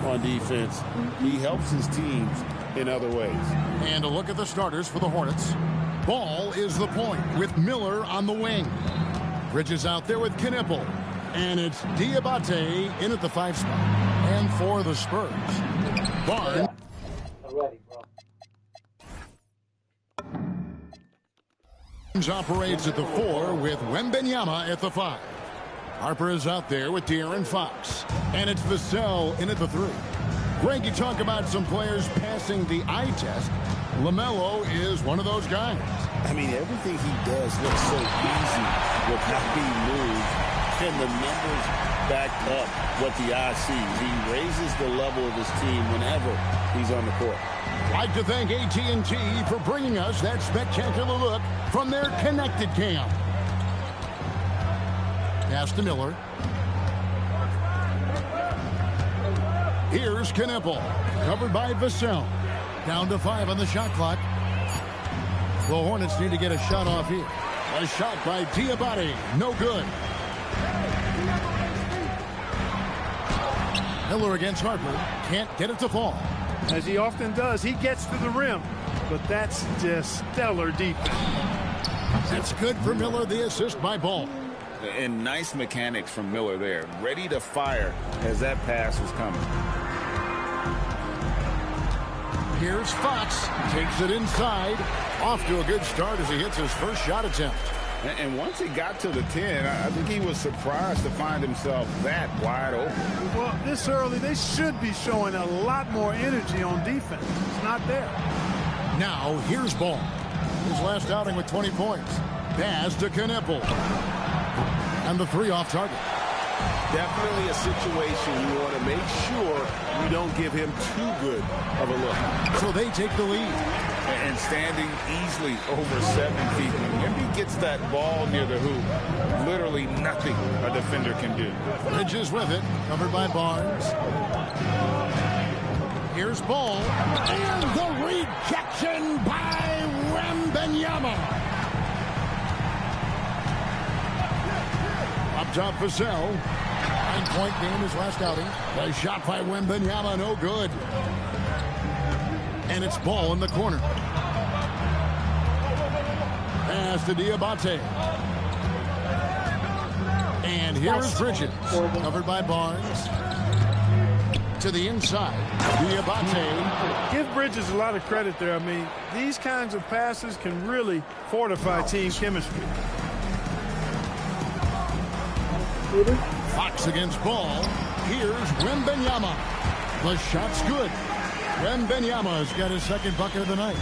On defense, he helps his teams in other ways. And a look at the starters for the Hornets. Ball is the point with Miller on the wing. Bridges out there with Knipple. And it's Diabate in at the 5 spot. And for the Spurs, Barnes. Operates at the 4 with Wembanyama at the 5. Harper is out there with De'Aaron Fox. And it's Vassell in at the 3. Greg, you talk about some players passing the eye test. LaMelo is one of those guys. I mean, everything he does looks so easy with not being moved. And the numbers back up what the eye sees. He raises the level of his team whenever he's on the court. I'd like to thank AT&T for bringing us that spectacular look from their connected cam. Pass to Miller. Here's Knipple, covered by Vassell. Down to 5 on the shot clock. The Hornets need to get a shot off here. A shot by Diabate, no good. Miller against Harper, can't get it to fall. As he often does, he gets to the rim, but that's just stellar defense. That's good for Miller, the assist by Ball. And nice mechanics from Miller there. Ready to fire as that pass was coming. Here's Fox, takes it inside. Off to a good start as he hits his first shot attempt. And once he got to the 10, I think he was surprised to find himself that wide open. Well, this early, they should be showing a lot more energy on defense. It's not there. Now, here's Ball. His last outing with 20 points. Pass to Knipple. And the 3 off target. Definitely a situation you want to make sure you don't give him too good of a look. So they take the lead. And standing easily over 7 feet. If he gets that ball near the hoop, literally nothing a defender can do. Bridges with it, covered by Barnes. Here's Ball. And the rejection by Wembanyama. Up top, Vassell. 9-point game his last outing. The shot by Wembanyama, no good. And it's Ball in the corner. Pass to Diabate. And here's Bridges. Covered by Barnes. To the inside. Diabate. Give Bridges a lot of credit there. I mean, these kinds of passes can really fortify team chemistry. Fox against Ball. Here's Wembanyama. The shot's good. Wembanyama's got his second bucket of the night.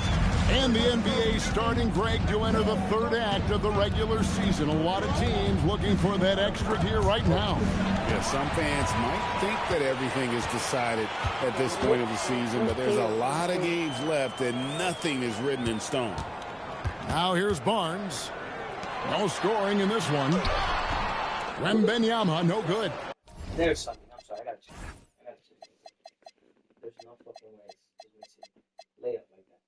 And the NBA starting, Greg, to enter the 3rd act of the regular season. A lot of teams looking for that extra gear right now. Yeah, some fans might think that everything is decided at this point of the season, but there's a lot of games left and nothing is written in stone. Now here's Barnes. No scoring in this one. Wembanyama, no good. There's something. I'm sorry. I got to check. There's no fucking ways. Lay up like that.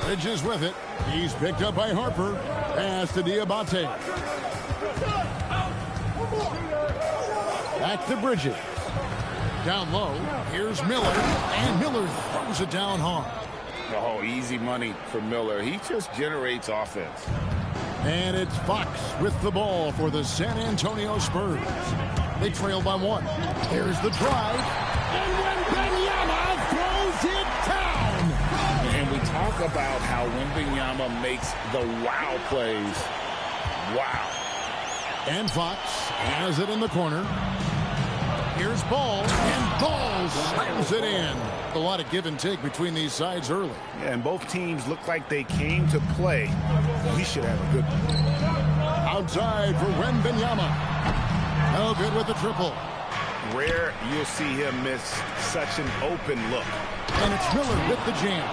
Bridges with it. He's picked up by Harper. Pass to Diabate. Back to Bridges. Down low. Here's Miller. And Miller throws it down hard. Oh, easy money for Miller. He just generates offense. And it's Fox with the ball for the San Antonio Spurs. They trail by 1. Here's the drive. And Wembanyama throws it down. And we talk about how Wembanyama makes the wow plays. Wow. And Fox has it in the corner. Here's Ball, and Ball slams it in. A lot of give and take between these sides early. Yeah, and both teams look like they came to play. We should have a good one. Outside for Wembanyama. No good with the triple. Rare you'll see him miss such an open look. And it's Miller with the jam.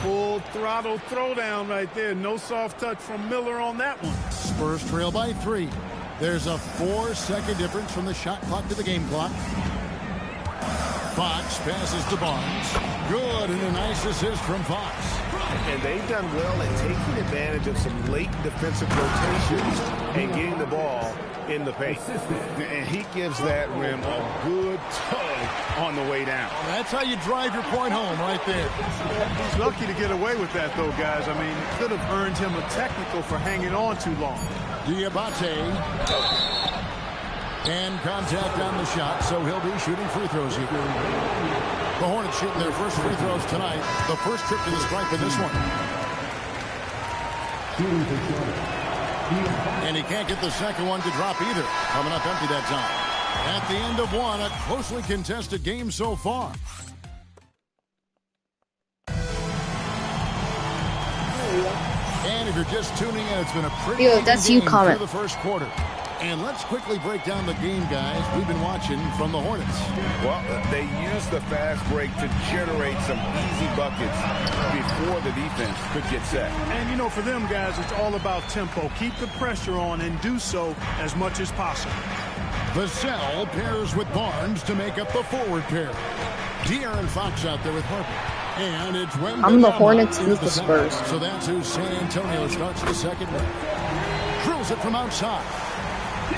Full throttle throwdown right there. No soft touch from Miller on that one. Spurs trail by 3. There's a 4-second difference from the shot clock to the game clock. Fox passes to Barnes. Good, and a nice assist from Fox. And they've done well at taking advantage of some late defensive rotations and getting the ball in the paint. And he gives that rim a good tug on the way down. That's how you drive your point home right there. He's lucky to get away with that, though, guys. I mean, could have earned him a technical for hanging on too long. Diabate. And contact on the shot, so he'll be shooting free throws here. The Hornets shooting their first free throws tonight. The first trip to the stripe in this one. And he can't get the second one to drop either. Coming up empty that time. At the end of one, a closely contested game so far. And if you're just tuning in, it's been a pretty that's you game comment. through the first quarter. And let's quickly break down the game, guys. We've been watching from the Hornets. Well, they used the fast break to generate some easy buckets before the defense could get set. And, you know, for them, guys, it's all about tempo. Keep the pressure on and do so as much as possible. Vassell pairs with Barnes to make up the forward pair. De'Aaron Fox out there with Harper. And it's Wembanyama. I'm the Hornets, he's the Spurs. So that's who San Antonio starts the second half. Drills it from outside.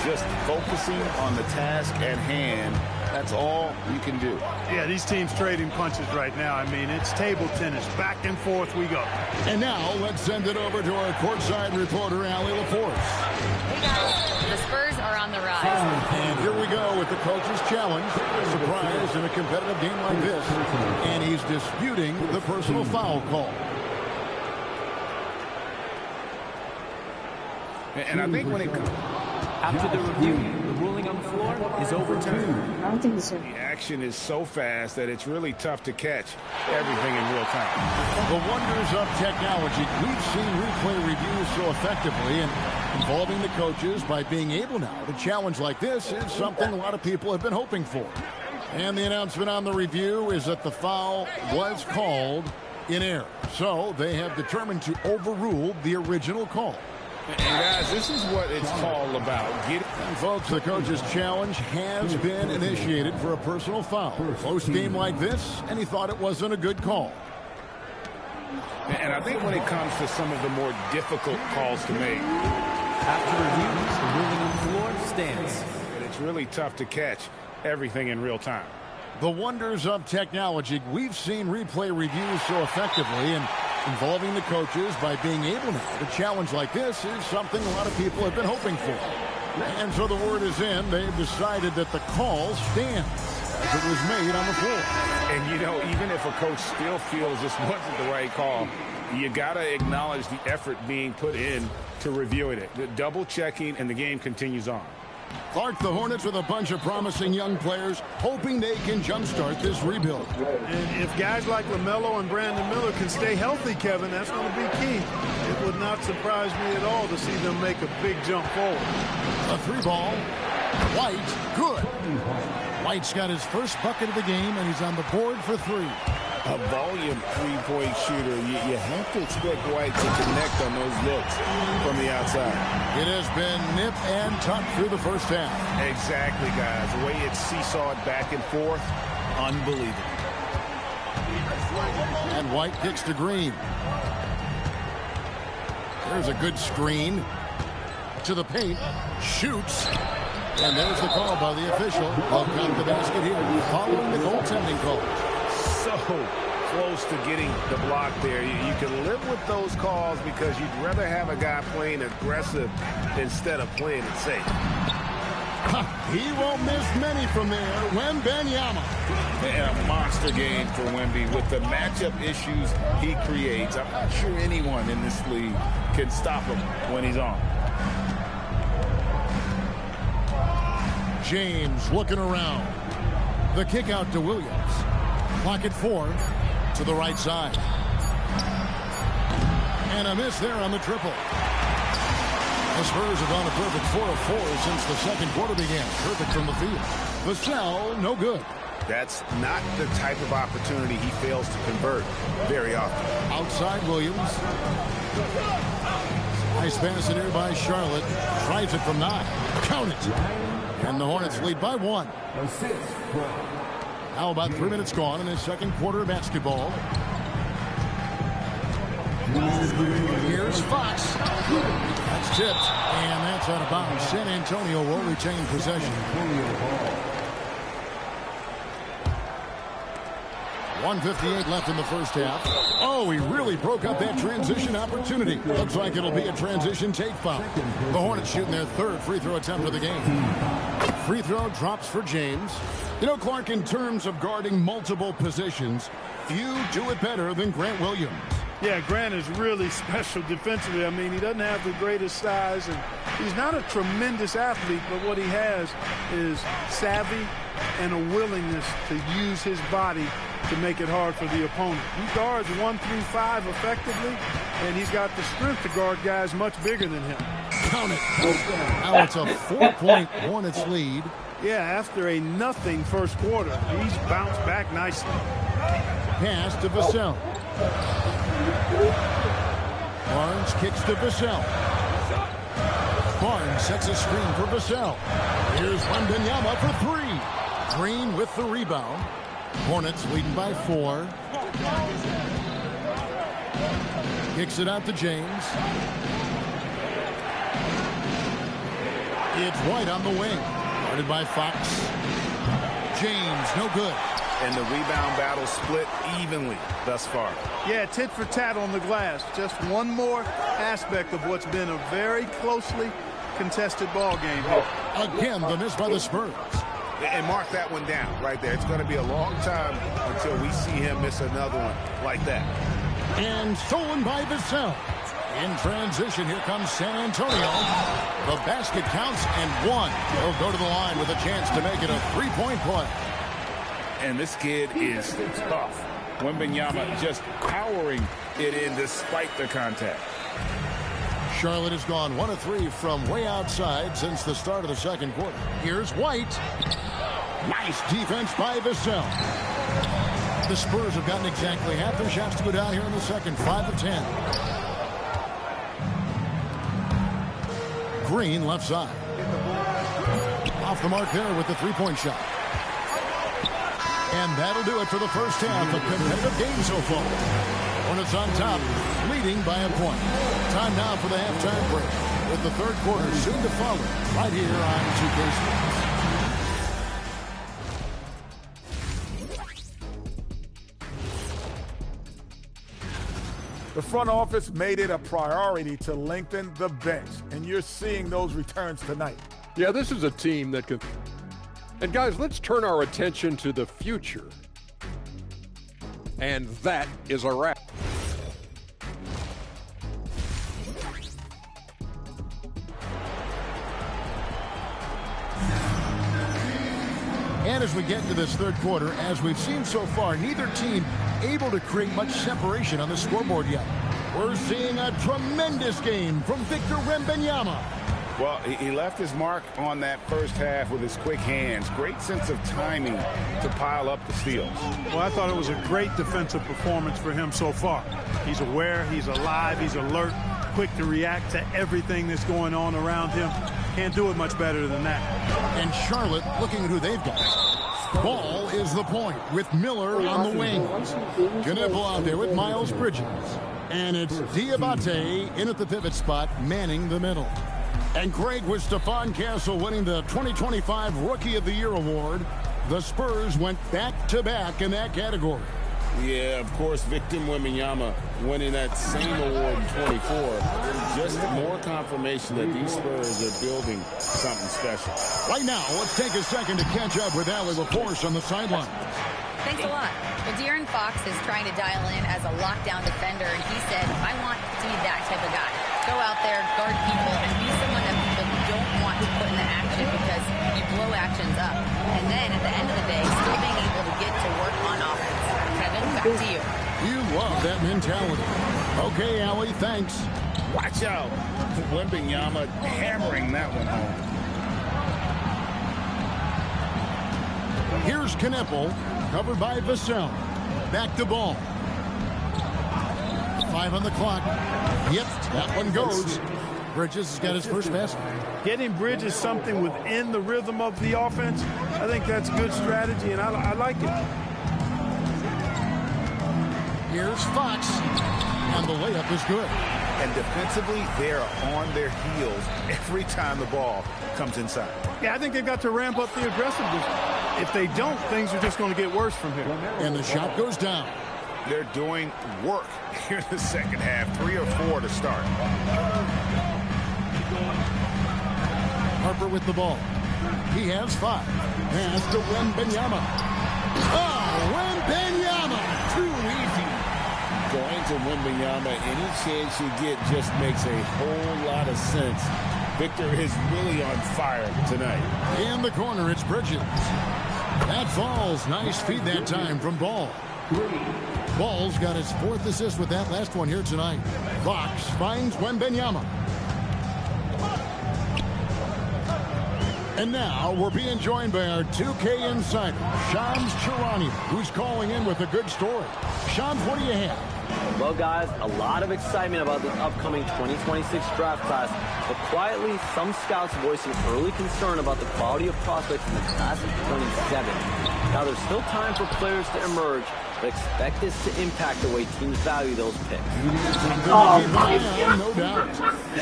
Just focusing on the task at hand. That's all you can do. Yeah, these teams trading punches right now. I mean, it's table tennis. Back and forth we go. And now let's send it over to our courtside reporter, Allie LaForce. Hey guys, the Spurs are on the rise. And here we go with the coach's challenge. Surprise in a competitive game like this. And he's disputing the personal foul call. And I think when it comes... After the review, the ruling on the floor is overturned. I don't think so. The action is so fast that it's really tough to catch everything in real time. The wonders of technology. We've seen replay reviews so effectively, and involving the coaches by being able now to challenge like this is something a lot of people have been hoping for. And the announcement on the review is that the foul was called in error. So they have determined to overrule the original call. And guys, this is what it's all about. And folks, the coach's challenge has been initiated for a personal foul. Close game like this, and he thought it wasn't a good call. And I think when it comes to some of the more difficult calls to make, After review, the ruling on the floor stands. and it's really tough to catch everything in real time. The wonders of technology. We've seen replay reviews so effectively, and involving the coaches by being able now to challenge like this is something a lot of people have been hoping for. And so the word is in. They've decided that the call stands as it was made on the floor. And, you know, even if a coach still feels this wasn't the right call, you got to acknowledge the effort being put in to reviewing it. The double checking, and the game continues on. Clark, the Hornets with a bunch of promising young players, hoping they can jumpstart this rebuild. And if guys like LaMelo and Brandon Miller can stay healthy, Kevin, that's going to be key. It would not surprise me at all to see them make a big jump forward. A three ball. White, good. White's got his first bucket of the game, and he's on the board for three. A volume three-point shooter. You have to expect White to connect on those looks from the outside. It has been nip and tuck through the first half. Exactly, guys. The way it's seesawed back and forth, unbelievable. And White kicks to Green. There's a good screen. To the paint. Shoots. And there's the call by the official. Will count the basket here following the goaltending call. So close to getting the block there. You can live with those calls because you'd rather have a guy playing aggressive instead of playing it safe. He won't miss many from there. Wembanyama. And a monster game for Wemby with the matchup issues he creates. I'm not sure anyone in this league can stop him when he's on. James looking around. The kick out to Williams. Clock at 4 to the right side. And a miss there on the triple. The Spurs have gone a perfect 4 of 4 since the second quarter began. Perfect from the field. Vassell, no good. That's not the type of opportunity he fails to convert very often. Outside Williams. Nice pass in here by Charlotte. Tries it from 9. Count it. And the Hornets lead by 1. Now about 3 minutes gone in the second quarter of basketball. Here's Fox. That's tipped. And that's out of bounds. San Antonio will retain possession. 1:58 left in the first half. Oh, he really broke up that transition opportunity. Looks like it'll be a transition take foul. The Hornets shooting their third free throw attempt of the game. Free throw drops for James. You know, Clark, in terms of guarding multiple positions, few do it better than Grant Williams. Yeah, Grant is really special defensively. I mean, he doesn't have the greatest size, and he's not a tremendous athlete, but what he has is savvy and a willingness to use his body to make it hard for the opponent. He guards 1 through 5 effectively, and he's got the strength to guard guys much bigger than him. Count it. Now it's a 4-point Hornets lead. Yeah, after a nothing first quarter, he's bounced back nicely. Pass to Vassell. Barnes kicks to Vassell. Barnes sets a screen for Vassell. Here's Wembanyama for 3. Green with the rebound. Hornets leading by 4. Kicks it out to James. It's White on the wing. Guarded by Fox. James, no good. And the rebound battle split evenly thus far. Yeah, tit for tat on the glass. Just one more aspect of what's been a very closely contested ball game here. Again, the miss by the Spurs. And mark that one down right there. It's going to be a long time until we see him miss another one like that. And stolen by Vassell. In transition, here comes San Antonio. The basket counts and 1. He'll go to the line with a chance to make it a 3-point play. And this kid is tough. Wembanyama just powering it in despite the contact. Charlotte has gone 1 of 3 from way outside since the start of the second quarter. Here's White. Nice defense by Vassell. The Spurs have gotten exactly half their shots to go down here in the second. 5 of 10. Green left side. Off the mark there with the 3-point shot. And that'll do it for the first half. A competitive game so far. Hornets on top, leading by a point. Time now for the halftime break, with the third quarter soon to follow, right here on 2K Sports. The front office made it a priority to lengthen the bench, and you're seeing those returns tonight. Yeah, this is a team that could... And guys, let's turn our attention to the future. And that is a wrap. And as we get into this third quarter, as we've seen so far, neither team able to create much separation on the scoreboard yet. We're seeing a tremendous game from Victor Wembanyama. Well, he left his mark on that first half with his quick hands. Great sense of timing to pile up the steals. Well, I thought it was a great defensive performance for him so far. He's aware, he's alive, he's alert, quick to react to everything that's going on around him. Can't do it much better than that. And Charlotte looking at who they've got. Ball is the point with Miller on the wing. Knipple out there with Miles Bridges. And it's Diabate in at the pivot spot, manning the middle. And Greg, with Stephon Castle winning the 2025 Rookie of the Year award, the Spurs went back-to-back in that category. Yeah, of course, Victor Wembanyama winning that same award in 24. Just more confirmation that these Spurs are building something special. Right now, let's take a second to catch up with Allie LaForce on the sideline. Thanks a lot. Well, De'Aaron Fox is trying to dial in as a lockdown defender, and he said, I want to be that type of guy. Go out there, guard people, and be someone that people don't want to put in the action because you blow actions up. And then at the end of the day, still being able to get to work on offense. Kevin, back to you. You love that mentality. Okay, Allie, thanks. Watch out. Wembanyama hammering that one home. Here's Knipple, covered by Vassell. Back to ball. 5 on the clock. Yep, that one goes. Bridges has got his first basket. Getting Bridges something within the rhythm of the offense, I think that's good strategy, and I like it. Here's Fox, and the layup is good. And defensively, they're on their heels every time the ball comes inside. Yeah, I think they've got to ramp up the aggressiveness. If they don't, things are just going to get worse from here. And the shot goes down. They're doing work here in the second half. 3 or 4 to start. Harper with the ball. He has 5. Pass to Wembanyama. Oh, Wembanyama! Too easy. Going to Wembanyama, any chance you get just makes a whole lot of sense. Victor is really on fire tonight. In the corner, it's Bridges. That falls. Nice feed that time from Ball. Ball's got his 4th assist with that last one here tonight. Fox finds Wembanyama. And now we're being joined by our 2K insider, Shams Charania, who's calling in with a good story. Shams, what do you have? Well, guys, a lot of excitement about this upcoming 2026 draft class, but quietly, some scouts voicing early concern about the quality of prospects in the class of 27. Now, there's still time for players to emerge, but expect this to impact the way teams value those picks. No doubt.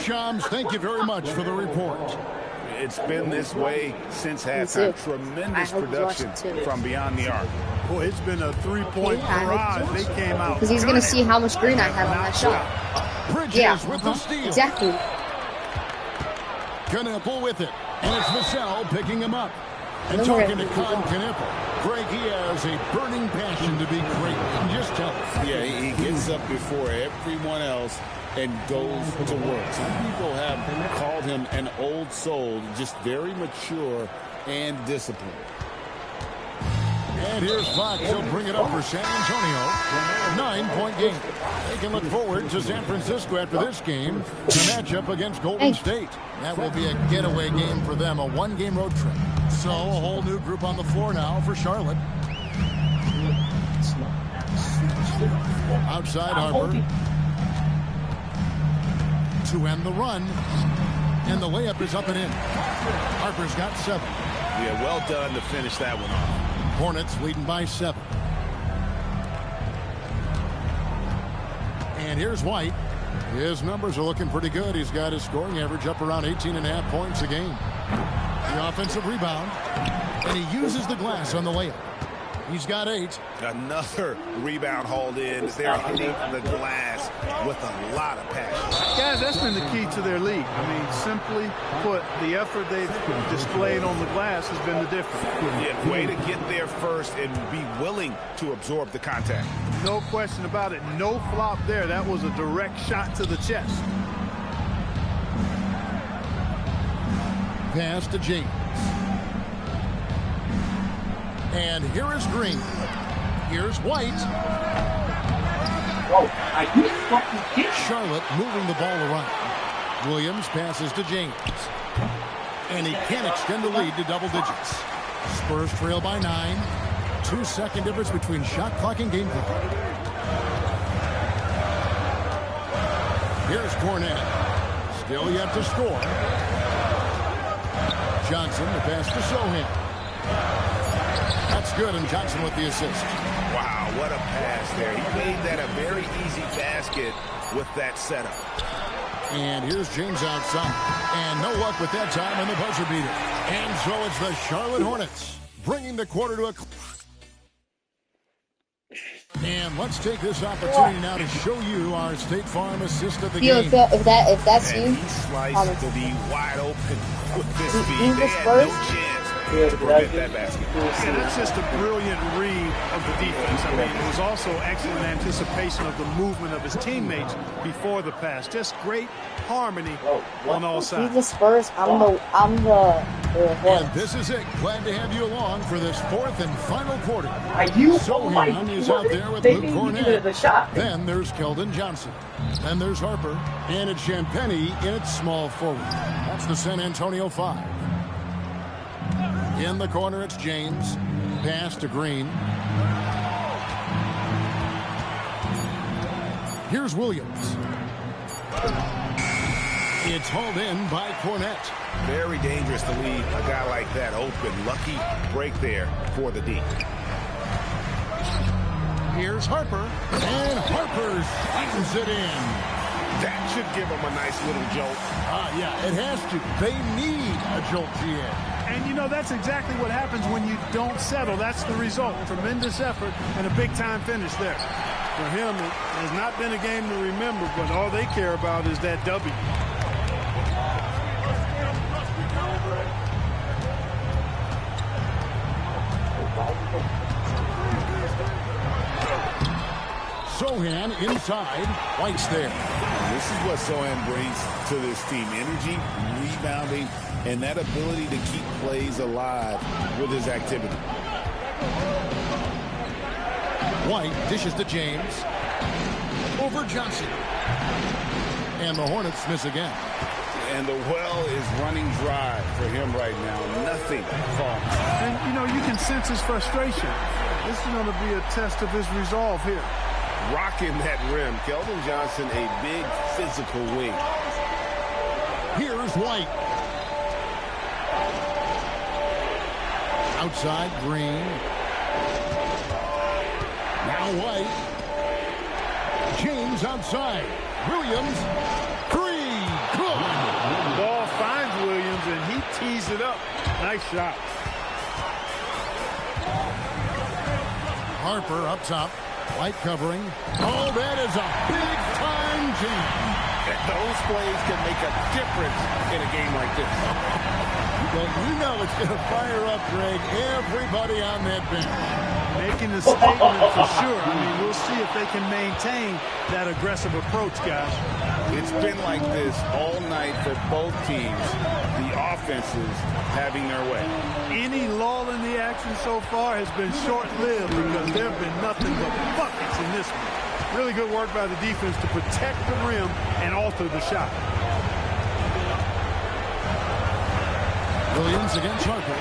Shams, thank you very much for the report. It's been this way since halftime. Tremendous production from beyond the arc. Boy, it's been a 3-point barrage. They came out. Because he's going to see how much green I have on that shot. Bridges with the steal. Exactly. Knipple with it. And it's Vassell picking him up. And talking to Con Knipple. Greg, he has a burning passion to be great. Just tell us. Yeah, he gets up before everyone else and goes to work. Some people have called him an old soul, just very mature and disciplined. And here's Fox. He'll bring it up for San Antonio. 9-point game. They can look forward to San Francisco after this game. The matchup against Golden State. That will be a getaway game for them, a 1-game road trip. So a whole new group on the floor now for Charlotte. Outside Harper. To end the run. And the layup is up and in. Harper's got 7. Yeah, well done to finish that one off. Hornets leading by 7. And here's White. His numbers are looking pretty good. He's got his scoring average up around 18.5 points a game. The offensive rebound. And he uses the glass on the layup. He's got 8. Another rebound hauled in. They're hitting the glass with a lot of passion. Guys, that's been the key to their league. I mean, simply put, the effort they've displayed on the glass has been the difference. Yeah, way to get there first and be willing to absorb the contact. No question about it. No flop there. That was a direct shot to the chest. Pass to James. And here is Green. Here's White. Charlotte moving the ball around. Williams passes to James. And he can extend the lead to double digits. Spurs trail by 9. 2-second difference between shot clock and game clock. Here's Cornette. Still yet to score. Johnson, the pass to Sohan. That's good, and Johnson with the assist. Wow, what a pass there. He made that a very easy basket with that setup. And here's James outside. And no luck with that time on the buzzer beater. And so it's the Charlotte Hornets bringing the quarter to a And let's take this opportunity now to show you our State Farm assist of the game. If that's you, he sliced to be wide open with this you speed. They had first? no chance to prevent that basket. Yeah, that's just a brilliant read of the defense. I mean, it was also excellent anticipation of the movement of his teammates before the pass. Just great harmony on all sides. He's the Spurs. I'm the And Hornets. this is it. Glad to have you along for this fourth and final quarter. Sohan is out there with Luke Cornett. Then there's Keldon Johnson. Then there's Harper. And it's Champagnie in its small forward. That's the San Antonio 5. In the corner, it's James. Pass to Green. Here's Williams. It's hauled in by Cornett. Very dangerous to leave a guy like that open. Lucky break there for the D. Here's Harper. And Harper slams it in. That should give him a nice little jolt. Yeah, it has to. They need a jolt, GA. And, you know, that's exactly what happens when you don't settle. That's the result. Tremendous effort and a big-time finish there. For him, it has not been a game to remember, but all they care about is that W. Sohan inside. White's there. This is what Sohan brings to this team. Energy, rebounding, and that ability to keep plays alive with his activity. White dishes to James. Over Johnson. And the Hornets miss again. And the well is running dry for him right now. Nothing falls. And, you know, you can sense his frustration. This is going to be a test of his resolve here. Rocking that rim. Keldon Johnson, a big physical wing. Here's White. Outside, Green. Now White. James outside. Williams. Three. Good. The ball finds Williams, and he tees it up. Nice shot. Harper up top. White covering. Oh, that is a big-time jam. Those plays can make a difference in a game like this. Well, you know it's going to fire up, Greg, everybody on that bench. Making a statement for sure. I mean, we'll see if they can maintain that aggressive approach, guys. It's been like this all night for both teams. The offenses having their way. Any lull in the action so far has been short-lived because there have been nothing but buckets in this one. Really good work by the defense to protect the rim and alter the shot. Williams against Harper.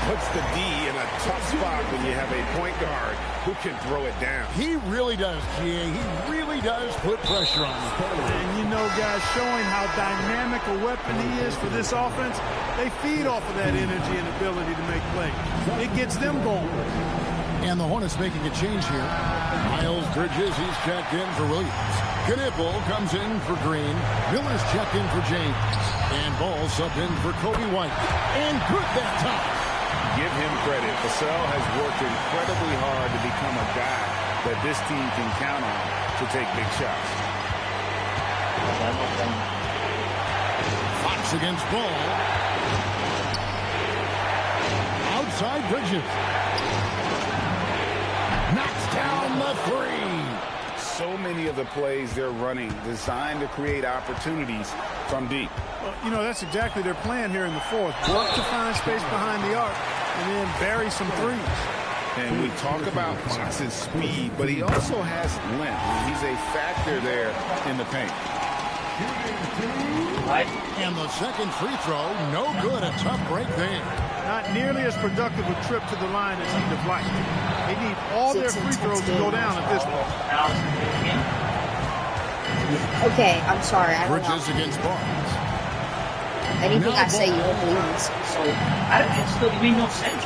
Puts the D in a tough spot when you have a point guard who can throw it down. He really does, GA. He really does put pressure on him. And you know, guys, showing how dynamic a weapon he is for this offense, they feed off of that energy and ability to make plays. It gets them going. And the Hornets making a change here. Miles Bridges, he's checked in for Williams. Knipple comes in for Green. Miller's checked in for James. And Ball subbed in for Kobe White. And good that time. Give him credit. Vassell has worked incredibly hard to become a guy that this team can count on to take big shots. Fox against Ball. Outside Bridges. Knocks down the three. So many of the plays they're running designed to create opportunities from deep. Well, you know, that's exactly their plan here in the fourth. Work to find space behind the arc and then bury some threes. And we talk about Fox's speed, but he also has length. He's a factor there in the paint. And the second free throw, no good. A tough break there. Not nearly as productive a trip to the line as he'd have liked. They need all their free throws to go down at this point. Okay, I'm sorry. I don't Bridges know. against Barnes. Anything I say, you won't believe me. So, it still made no sense.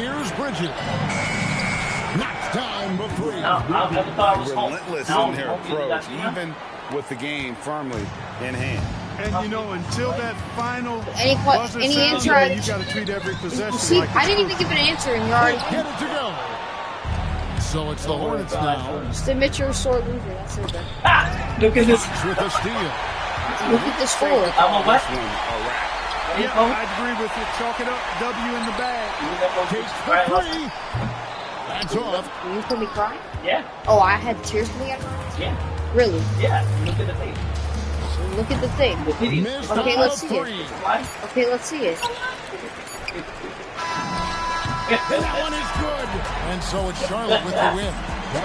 Here's Bridges. Knocks down the three. Relentless in their approach, even with the game firmly in hand. And, you know, until that final Any answer? you got to treat every possession See, like I didn't even give an answer, and you're already Get it to go. So it's the Hornets now. just admit you're a sore loser. That's it. Look at this. With a steal. Look at the score. I'm a what? Yeah, I agree with you. Chalk it up. W in the bag. Takes the three. That's off. You put me crying? Yeah. Oh, I had tears coming out of my eyes? Yeah. Really? Yeah. Look at the thing. Look at the thing. The video. Missed Okay, on let's the see three. it. Okay, let's see it. That one is good. And so it's Charlotte with the win.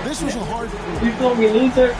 This was a hard. You call me loser?